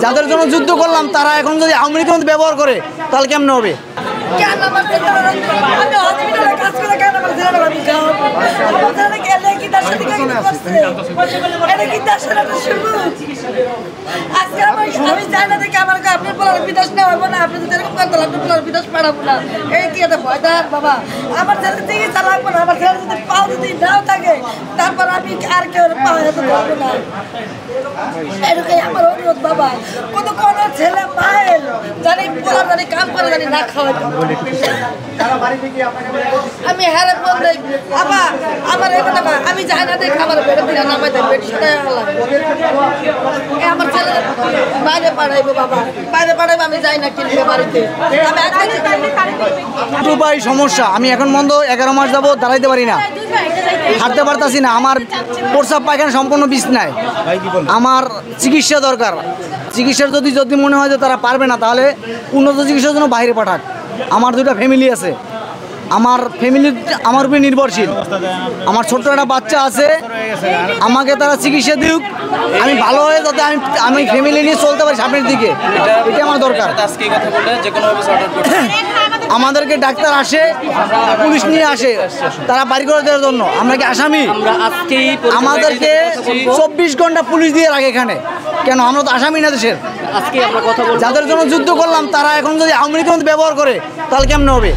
যাদের জন্য যুদ্ধ করলাম তারা এখন যদি আওয়ামী লীগের মধ্যে ব্যবহার করে তাহলে কেমনে হবে? আমি চাই না দেখে আমার আপনি বিদেশ নেওয়া না, আপনি যদি এরকম করতে আপনি বিদেশ পাঠাবো না। এই কি এটা ভয় দেখ বাবা, আমার ছেলে চিকিৎসা লাগবে না, আমার ছেলে যদি পাও যদি নাও থাকে তারপর আমি আর কেউ পাওয়া যেতে পারবো না। এরকম আমার অনুরোধ বাবা, কোনো কোনো ছেলে মায়ের জানি বলার জানি কাম করে জানি না খাওয়া। আমি হ্যারে বলতে বাবা আমার এখানে আমি যাই না দেখে আমার বেড়ে দিলে নামাই দেয় বেড সাটাই আলাম আমার ছেলে বাইরে পাঠাইবো বাবা, বাইরে পাঠাইবো আমি যাই না কিনবো বাড়িতে। আমি ভাই সমস্যা, আমি এখন বন্ধ 11 মাস যাবো দাঁড়াইতে পারি না, হাঁটতে পারতাছি না, আমার প্রস্রাব পায়খানা সম্পূর্ণ বিছনায়। আমার চিকিৎসা দরকার, চিকিৎসার যদি মনে হয় যে তারা পারবে না তাহলে উন্নত চিকিৎসার জন্য বাইরে পাঠাক। আমার 2টা ফ্যামিলি আছে, আমার ফ্যামিলি আমার উপরে নির্ভরশীল, আমার ছোট্ট একটা বাচ্চা আছে, আমাকে তারা চিকিৎসা দিক, আমি ভালো হয়ে যাতে আমি ফ্যামিলি নিয়ে চলতে পারি সামনের দিকে, এটা আমার দরকার। আমাদেরকে ডাক্তার আসে, পুলিশ নিয়ে আসে তারা বাড়ি করে দেওয়ার জন্য, আমরা কি আসামি? আমাদেরকে 24 ঘন্টা পুলিশ দিয়ে রাখে এখানে, কেন? আমরা তো আসামি না দেশের। যাদের জন্য যুদ্ধ করলাম তারা এখন যদি আওয়ামী লীগের মধ্যে ব্যবহার করে তাহলে কেমন হবে?